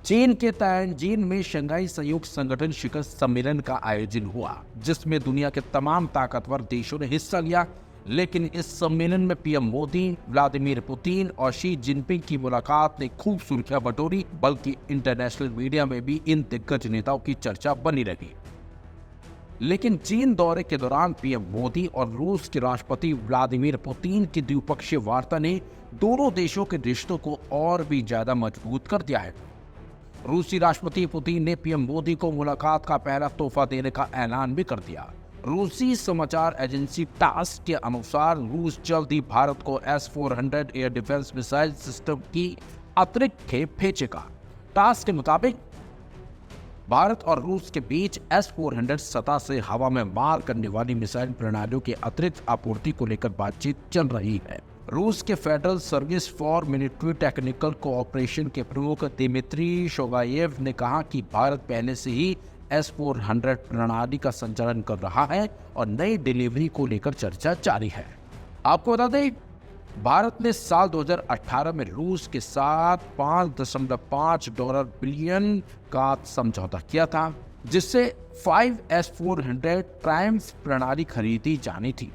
चीन के तायंजीन में शंघाई सहयोग संगठन शिखर सम्मेलन का आयोजन हुआ, जिसमें दुनिया के तमाम ताकतवर देशों ने हिस्सा लिया। लेकिन इस सम्मेलन में पीएम मोदी, व्लादिमीर पुतिन और शी जिनपिंग की मुलाकात ने खूब सुर्खियां बटोरी, बल्कि इंटरनेशनल मीडिया में भी इन दिग्गज नेताओं की चर्चा बनी रही। लेकिन चीन दौरे के दौरान पीएम मोदी और रूस के राष्ट्रपति व्लादिमीर पुतिन की द्विपक्षीय वार्ता ने दोनों देशों के रिश्तों को और भी ज्यादा मजबूत कर दिया है। रूसी राष्ट्रपति पुतिन ने पीएम मोदी को मुलाकात का पहला तोहफा देने का ऐलान भी कर दिया। रूसी समाचार एजेंसी टास के अनुसार रूस जल्द ही भारत को S-400 air defence missile system की अतिरिक्त खेप भेजेगा। टास के मुताबिक भारत और रूस के बीच S-400 सतह से हवा में मार करने वाली मिसाइल प्रणालियों की अतिरिक्त आपूर्ति को लेकर बातचीत चल रही है। रूस के federal service for military technical cooperation के प्रमुख दिमित्री शोगायेव ने कहा कि भारत पहले से ही S-400 प्रणाली का संचालन कर रहा है और नई डिलीवरी को लेकर चर्चा जारी है। आपको बता दें, भारत ने साल 2018 में रूस के साथ $5.5 बिलियन का समझौता किया था, जिससे 5 S-400 ट्रायम्फ प्रणाली खरीदी जानी थी।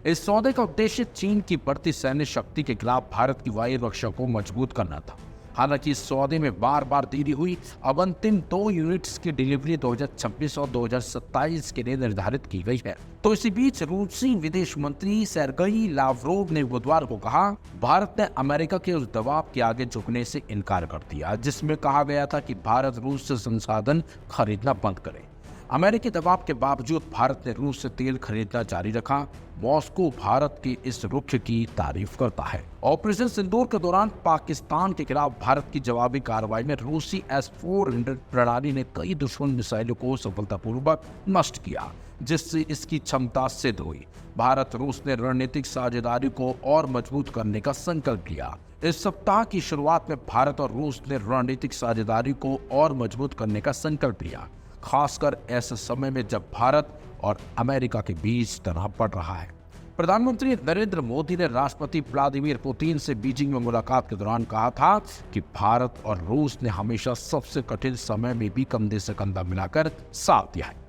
इस सौदे का उद्देश्य चीन की बढ़ती सैन्य शक्ति के खिलाफ भारत की वायु रक्षा को मजबूत करना था। हालांकि इस सौदे में बार बार देरी हुई। अब अंतिम 2 यूनिट्स की डिलीवरी 2026 और 2027 के लिए निर्धारित की गई है। तो इसी बीच रूसी विदेश मंत्री सेर्गेई लावरोव ने बुधवार को कहा, भारत ने अमेरिका के उस दबाव के आगे झुकने से इनकार कर दिया जिसमें कहा गया था कि भारत रूस से संसाधन खरीदना बंद करे। अमेरिकी दबाव के बावजूद भारत ने रूस से तेल खरीदना जारी रखा। मॉस्को भारत के इस रुख की तारीफ करता है। ऑपरेशन सिंदूर के दौरान पाकिस्तान के खिलाफ भारत की जवाबी कार्रवाई में रूसी S-400 प्रणाली ने कई दुश्मन मिसाइलों को सफलतापूर्वक नष्ट किया, जिससे इसकी क्षमता सिद्ध हुई। भारत रूस ने रणनीतिक साझेदारी को और मजबूत करने का संकल्प लिया। इस सप्ताह की शुरुआत में भारत और रूस ने रणनीतिक साझेदारी को और मजबूत करने का संकल्प लिया, खासकर ऐसे समय में जब भारत और अमेरिका के बीच तनाव बढ़ रहा है। प्रधानमंत्री नरेंद्र मोदी ने राष्ट्रपति व्लादिमीर पुतिन से बीजिंग में मुलाकात के दौरान कहा था कि भारत और रूस ने हमेशा सबसे कठिन समय में भी कंधे से कंधा मिलाकर साथ दिया है।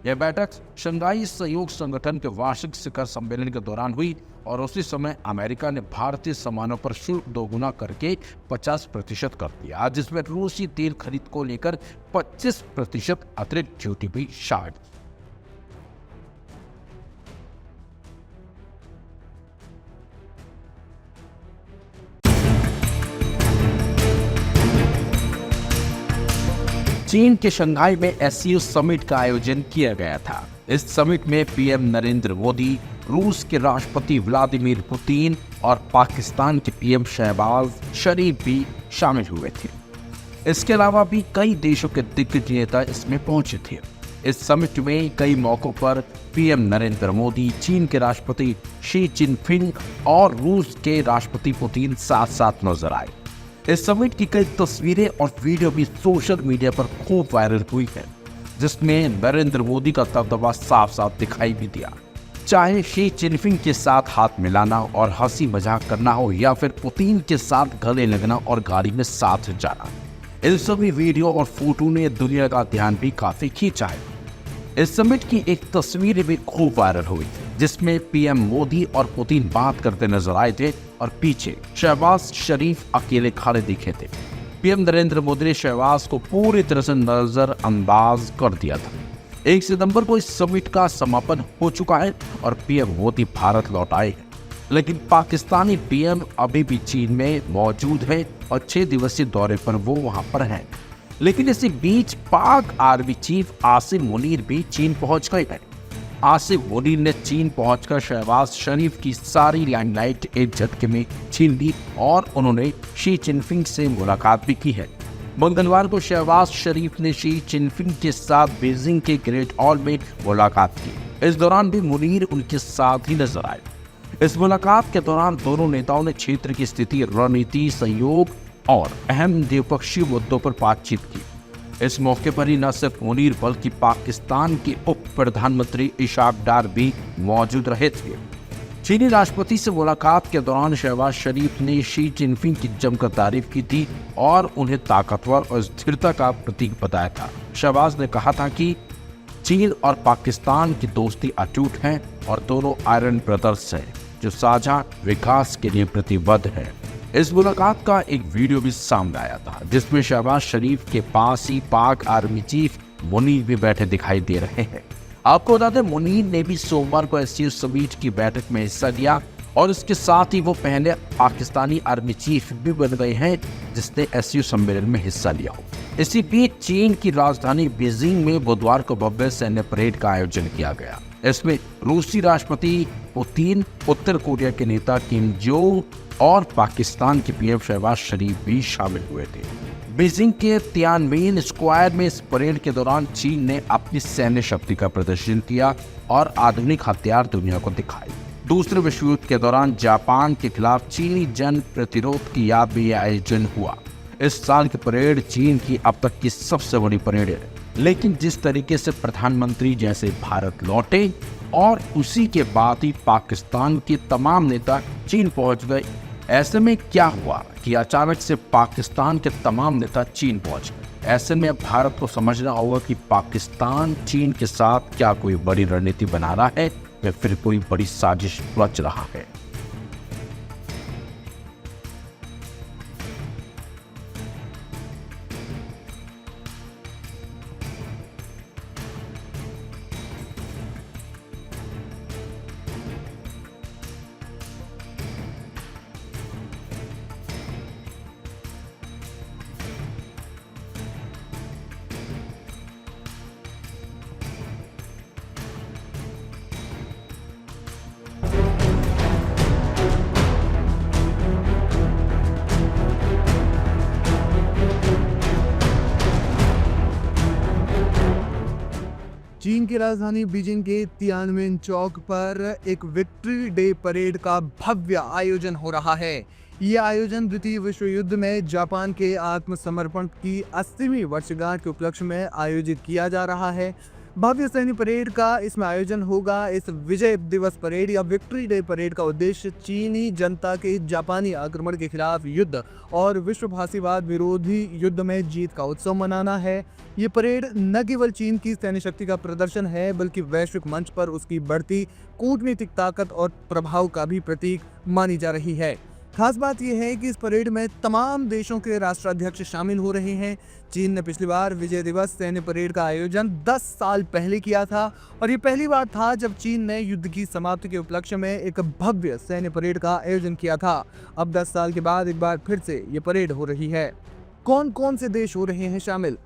यह बैठक शंघाई सहयोग संगठन के वार्षिक शिखर सम्मेलन के दौरान हुई और उसी समय अमेरिका ने भारतीय सामानों पर शुल्क दोगुना करके 50% कर दिया, जिसमें रूसी तेल खरीद को लेकर 25% अतिरिक्त ड्यूटी भी शामिल। चीन के शंघाई में SCO समिट का आयोजन किया गया था। इस समिट में पीएम नरेंद्र मोदी, रूस के राष्ट्रपति व्लादिमीर पुतिन और पाकिस्तान के पीएम शहबाज शरीफ भी शामिल हुए थे। इसके अलावा भी कई देशों के दिग्गज नेता इसमें पहुंचे थे। इस समिट में कई मौकों पर पीएम नरेंद्र मोदी, चीन के राष्ट्रपति शी जिनपिंग और रूस के राष्ट्रपति पुतिन साथ साथ नजर आए। इस समिट की कई तस्वीरें और वीडियो भी सोशल मीडिया पर खूब वायरल हुई है, जिसमें नरेंद्र मोदी का दबदबा साफ साफ दिखाई भी दिया। चाहे शी जिनपिंग के साथ हाथ मिलाना और हंसी मजाक करना हो या फिर पुतिन के साथ गले लगना और गाड़ी में साथ जाना, इन सभी वीडियो और फोटो ने दुनिया का ध्यान भी काफी खींचा है। इस समिट की एक तस्वीर भी खूब वायरल हुई, जिसमें पीएम मोदी और पुतिन बात करते नजर आए थे और पीछे शहबाज शरीफ अकेले खड़े दिखे थे। पीएम नरेंद्र मोदी ने शहबाज को पूरी तरह से नजरअंदाज कर दिया था। 1 सितंबर को इस समिट का समापन हो चुका है और पीएम मोदी भारत लौट आए हैं, लेकिन पाकिस्तानी पीएम अभी भी चीन में मौजूद है और 6 दिवसीय दौरे पर वो वहां पर हैं। लेकिन इसी बीच पाक आर्मी चीफ आसिम मुनीर भी चीन पहुंच गए हैं। आसिम मुनीर ने चीन पहुंचकर शहबाज शरीफ की सारी लाइमलाइट एक झटके में छीन ली और उन्होंने शी जिनपिंग से मुलाकात भी की है। मंगलवार को शहबाज शरीफ ने शी जिनपिंग के साथ बीजिंग के ग्रेट हॉल में मुलाकात की। इस दौरान भी मुनीर उनके साथ ही नजर आए। इस मुलाकात के दौरान दोनों नेताओं ने क्षेत्र की स्थिति, रणनीति, सहयोग और अहम द्विपक्षीय मुद्दों पर बातचीत की। इस मौके पर ही न सिर्फ मुनीर बल्कि पाकिस्तान के उप प्रधानमंत्री इशाक डार भी मौजूद रहे थे। चीनी राष्ट्रपति से मुलाकात के दौरान शहबाज शरीफ ने शी जिनपिंग की जमकर तारीफ की थी और उन्हें ताकतवर और स्थिरता का प्रतीक बताया था। शहबाज ने कहा था कि चीन और पाकिस्तान की दोस्ती अटूट है और दोनों आयरन ब्रदर्स हैं जो साझा विकास के लिए प्रतिबद्ध हैं। इस मुलाकात का एक वीडियो भी सामने आया था जिसमें शहबाज शरीफ के पास ही पाक आर्मी चीफ मुनीर भी बैठे दिखाई दे रहे हैं। आपको बता दें, मुनीर ने भी सोमवार को एससीओ समिट की बैठक में हिस्सा लिया और इसके साथ ही वो पहले पाकिस्तानी आर्मी चीफ भी बन गए हैं जिसने एससीओ सम्मेलन में हिस्सा लिया हो। इसी बीच चीन की राजधानी बीजिंग में बुधवार को भव्य सैन्य परेड का आयोजन किया गया। इसमें रूसी राष्ट्रपति पुतिन, उत्तर कोरिया के नेता किम जोंग और पाकिस्तान के पीएम शहबाज शरीफ भी शामिल हुए थे। बीजिंग के तियानमेन स्क्वायर में इस परेड के दौरान चीन ने अपनी सैन्य शक्ति का प्रदर्शन किया और आधुनिक हथियार दुनिया को दिखाए। दूसरे विश्व युद्ध के दौरान जापान के खिलाफ चीनी जन प्रतिरोध की याद में यह आयोजन हुआ। इस साल की परेड चीन की अब तक की सबसे बड़ी परेड है, लेकिन जिस तरीके से प्रधानमंत्री जैसे भारत लौटे और उसी के बाद ही पाकिस्तान के तमाम नेता चीन पहुंच गए, ऐसे में क्या हुआ कि अचानक से पाकिस्तान के तमाम नेता चीन पहुंच गए। ऐसे में अब भारत को समझना होगा कि पाकिस्तान चीन के साथ क्या कोई बड़ी रणनीति बना रहा है या फिर कोई बड़ी साजिश रच रहा है। चीन की राजधानी बीजिंग के तियानमेन चौक पर एक विक्ट्री डे परेड का भव्य आयोजन हो रहा है। यह आयोजन द्वितीय विश्व युद्ध में जापान के आत्मसमर्पण की 80वीं वर्षगांठ के उपलक्ष्य में आयोजित किया जा रहा है। भव्य सैन्य परेड का इसमें आयोजन होगा। इस विजय दिवस परेड या विक्ट्री डे परेड का उद्देश्य चीनी जनता के जापानी आक्रमण के खिलाफ युद्ध और विश्व फासीवाद विरोधी युद्ध में जीत का उत्सव मनाना है। ये परेड न केवल चीन की सैन्य शक्ति का प्रदर्शन है बल्कि वैश्विक मंच पर उसकी बढ़ती कूटनीतिक ताकत और प्रभाव का भी प्रतीक मानी जा रही है। खास बात यह है कि इस परेड में तमाम देशों के राष्ट्राध्यक्ष शामिल हो रहे हैं। चीन ने पिछली बार विजय दिवस सैन्य परेड का आयोजन 10 साल पहले किया था और ये पहली बार था जब चीन ने युद्ध की समाप्ति के उपलक्ष्य में एक भव्य सैन्य परेड का आयोजन किया था। अब 10 साल के बाद एक बार फिर से ये परेड हो रही है। कौन कौन से देश हो रहे हैं शामिल?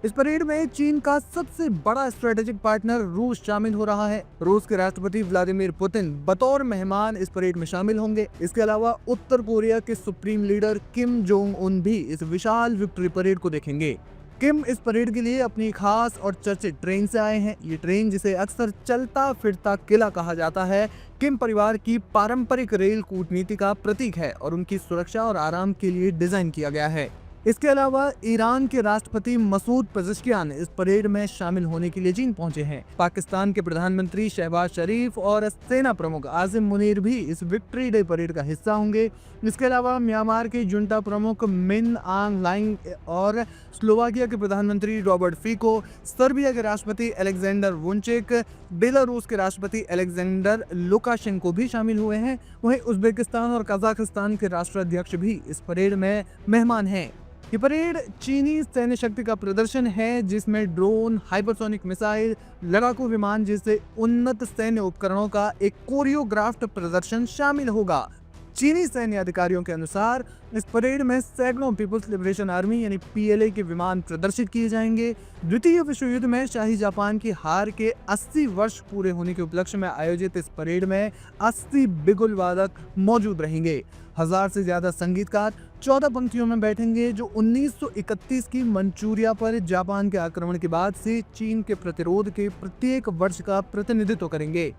इस परेड में चीन का सबसे बड़ा स्ट्रेटेजिक पार्टनर रूस शामिल हो रहा है। रूस के राष्ट्रपति व्लादिमीर पुतिन बतौर मेहमान इस परेड में शामिल होंगे। इसके अलावा उत्तर कोरिया के supreme leader Kim Jong Un भी इस विशाल विक्ट्री परेड को देखेंगे। किम इस परेड के लिए अपनी खास और चर्चित ट्रेन से आए हैं। ये ट्रेन, जिसे अक्सर चलता फिरता किला कहा जाता है, किम परिवार की पारंपरिक रेल कूटनीति का प्रतीक है और उनकी सुरक्षा और आराम के लिए डिजाइन किया गया है। इसके अलावा ईरान के राष्ट्रपति मसूद पेज़ेश्कियान इस परेड में शामिल होने के लिए चीन पहुंचे हैं। पाकिस्तान के प्रधानमंत्री शहबाज शरीफ और सेना प्रमुख आसिम मुनीर भी इस विक्ट्री डे परेड का हिस्सा होंगे। इसके अलावा म्यांमार के जुंटा प्रमुख मिन आंग लाइंग और स्लोवाकिया के प्रधानमंत्री रॉबर्ट फीको, सर्बिया के राष्ट्रपति अलेक्जेंडर वुचिक, बेलारूस के राष्ट्रपति अलेक्जेंडर लुकाशेंको भी शामिल हुए हैं। वहीं उज्बेकिस्तान और कजाकिस्तान के राष्ट्राध्यक्ष भी इस परेड में मेहमान हैं। ये परेड चीनी सैन्य शक्ति का प्रदर्शन है जिसमें ड्रोन, हाइपरसोनिक मिसाइल, लड़ाकू विमान जैसे उन्नत सैन्य उपकरणों का एक कोरियोग्राफ्ड प्रदर्शन शामिल होगा। चीनी सैन्य अधिकारियों के अनुसार इस परेड में सैकड़ों पीपुल्स लिबरेशन आर्मी यानी पीएलए के विमान प्रदर्शित किए जाएंगे। द्वितीय विश्व युद्ध में शाही जापान की हार के 80 वर्ष पूरे होने के उपलक्ष्य में आयोजित इस परेड में 80 बिगुल वादक मौजूद रहेंगे। 1000 से ज्यादा संगीतकार 14 पंक्तियों में बैठेंगे जो 1931 की मंचूरिया पर जापान के आक्रमण के बाद से चीन के प्रतिरोध के प्रत्येक वर्ष का प्रतिनिधित्व करेंगे।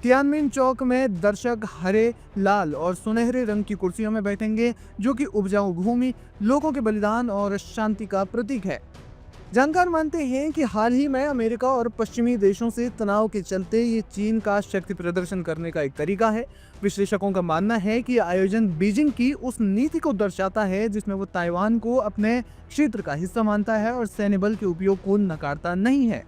तियानमेन चौक में दर्शक हरे, लाल और सुनहरे रंग की कुर्सियों में बैठेंगे जो कि उपजाऊ भूमि, लोगों के बलिदान और शांति का प्रतीक है। जानकार मानते हैं कि हाल ही में अमेरिका और पश्चिमी देशों से तनाव के चलते ये चीन का शक्ति प्रदर्शन करने का एक तरीका है। विश्लेषकों का मानना है कि आयोजन बीजिंग की उस नीति को दर्शाता है जिसमें वो ताइवान को अपने क्षेत्र का हिस्सा मानता है और सैन्य बल के उपयोग को नकारता नहीं है।